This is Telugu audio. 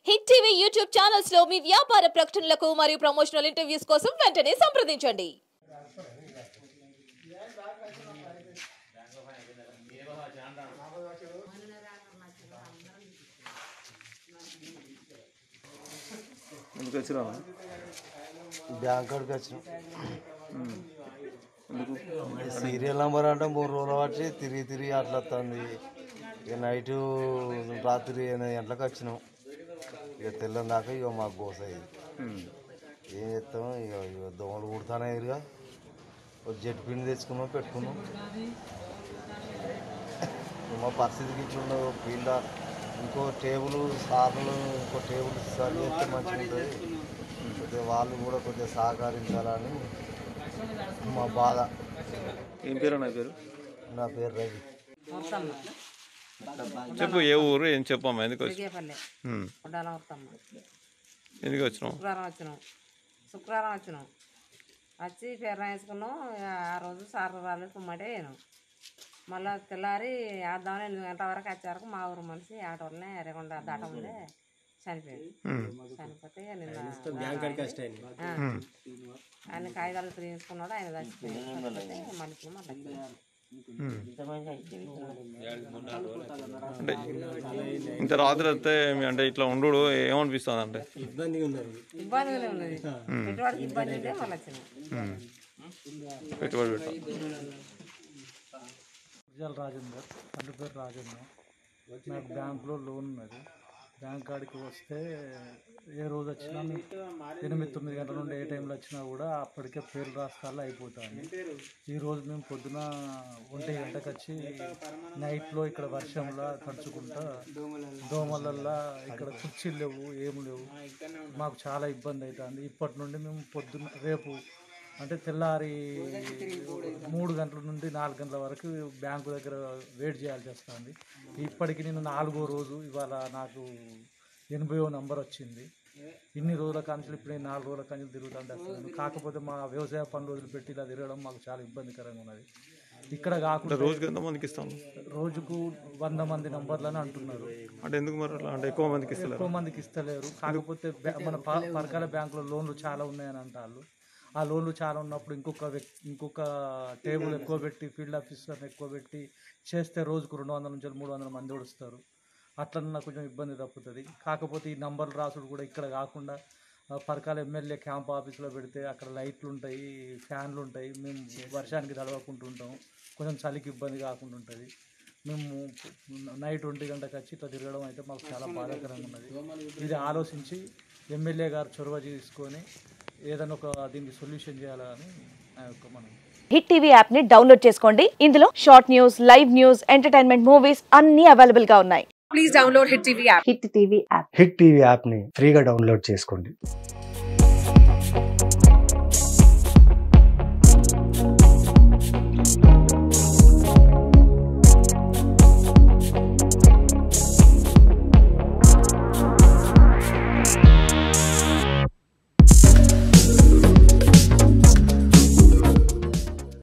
హిట్ టీవీ యూట్యూబ్ ఛానల్స్ లో మీ వ్యాపార ప్రకటనలకు మరియు ప్రమోషనల్ ఇంటర్వ్యూస్ కోసం వెంటనే సంప్రదించండి. బ్యాంక్ కాడికి వచ్చినాం. సీరియల్ నెంబర్ అంటే 3 రోజులు బట్టి తిరిగి అట్లా వస్తుంది. ఇక నైటు రాత్రి 8 గంటలకు వచ్చినాం. ఇక తెల్లని దాకా ఇక మాకు గోస అయ్యింది. ఏం చేస్తాము, ఇక దోమలు కుడతానే ఇక జెట్ పిండి తెచ్చుకున్నాం, పెట్టుకున్నాం. మా పరిస్థితికి ఇచ్చి ఉండవు. పిల్ల ఇంకో టేబుల్ సార్లు ఇంకో టేబుల్ సరి చేస్తే మంచిగా ఉంటుంది. కొద్దిగా వాళ్ళు కూడా కొద్దిగా సహకరించాలని మా బాధ. ఏం పేరు నా పేరు? నా పేరు రవి. చెప్పు, ఏ ఊరు, ఏం చెప్పమ్మా? ఎందుకు ఎందుకు వచ్చినావు? శుక్రవారం వచ్చినాం. వచ్చి పేరు వేసుకున్నాం. ఆ రోజు సార్ రాలేదు, కుమ్మటే వేయను. మళ్ళీ తెల్లారి వేద్దామని 8 గంటల వరకు వచ్చే వరకు మా ఊరు మనిషి ఆటోలనే ఎర్రగొండ దాటముందే చనిపోయాడు. చనిపోతే నిన్న ఆయన కాగితాలు తీసుకున్నాడు. ఆయన చచ్చిపోయి మళ్ళీ అంటే ఇంత రాత్రి వస్తే అంటే ఇట్లా ఉండు ఏమనిపిస్తుంది? అంటే ఇబ్బందిగా ఉన్నది. పెట్టుబడికి ఇబ్బంది ఉంటే మళ్ళీ వచ్చినాం. పెట్టుబడి పెట్టాలి. రాజేందర్, తండ్రి పేరు రాజేందర్. నాకు బ్యాంకులో లోన్ ఉన్నది. బ్యాంక్ కాడికి వస్తే ఏ రోజు వచ్చినా 8-9 గంటల నుండి ఏ టైంలో వచ్చినా కూడా అప్పటికే పేరు రాస్తాల్లో అయిపోతాను. ఈరోజు మేము పొద్దున 1 గంటకు వచ్చి నైట్లో ఇక్కడ వర్షంలో తడుచుకుంటా దోమలల్లా ఇక్కడ కుర్చీలు లేవు, ఏం లేవు. మాకు చాలా ఇబ్బంది అవుతుంది. ఇప్పటి నుండి మేము పొద్దున్న రేపు అంటే తెల్లారి 3 గంటల నుండి 4 గంటల వరకు బ్యాంకు దగ్గర వెయిట్ చేయాల్సి వస్తుంది. ఇప్పటికి నేను 4వ రోజు. ఇవాళ నాకు 80వ నంబర్ వచ్చింది. ఇన్ని రోజుల కాంచెలు ఇప్పుడు 4 రోజుల కాంచెలు తిరుగుతుంటే వస్తున్నాను. కాకపోతే మా వ్యవసాయ పనులు వదిలిపెట్టి ఇలా తిరగడం మాకు చాలా ఇబ్బందికరంగా ఉన్నది. ఇక్కడ కాకుండా రోజుకి ఎంతమందికి ఇస్తాము? రోజుకు 100 మంది నంబర్లని అంటున్నారు. అంటే ఎందుకు మరి అంటే ఎక్కువ మందికి ఇస్తలేరు. కాకపోతే మన పరకాల బ్యాంకులో లోన్లు చాలా ఉన్నాయని అంటారు. ఆ లోన్లు చాలా ఉన్నప్పుడు ఇంకొక టేబుల్ ఎక్కువ పెట్టి ఫీల్డ్ ఆఫీసర్ని ఎక్కువ పెట్టి చేస్తే రోజుకు 200 నుంచి 300 మంది వస్తారు. అట్లన్నా కొంచెం ఇబ్బంది తప్పుతుంది. కాకపోతే ఈ నంబర్లు రాసుడు కూడా ఇక్కడ కాకుండా పరకాల ఎమ్మెల్యే క్యాంప్ ఆఫీస్లో పెడితే అక్కడ లైట్లు ఉంటాయి, ఫ్యాన్లు ఉంటాయి. మేము వర్షానికి తడవకుంటుంటాం. కొంచెం చలికి ఇబ్బంది కాకుండా ఉంటుంది. మేము నైట్ 1 గంటకు వచ్చి ఇట్లా తిరగడం అయితే మాకు చాలా బాధాకరంగా ఉన్నది. ఇది ఆలోచించి ఎమ్మెల్యే గారు చొరవ తీసుకొని ఏదైనా ఒక దీనికి సొల్యూషన్ చేయాలని మనం. హిట్ టీవీ యాప్ ని డౌన్లోడ్ చేసుకోండి. ఇందులో short news, live news, entertainment movies అన్ని అవైలబుల్ గా ఉన్నాయి. Please download hit TV app. Hit TV యాప్ని ఫ్రీగా డౌన్లోడ్ చేసుకోండి.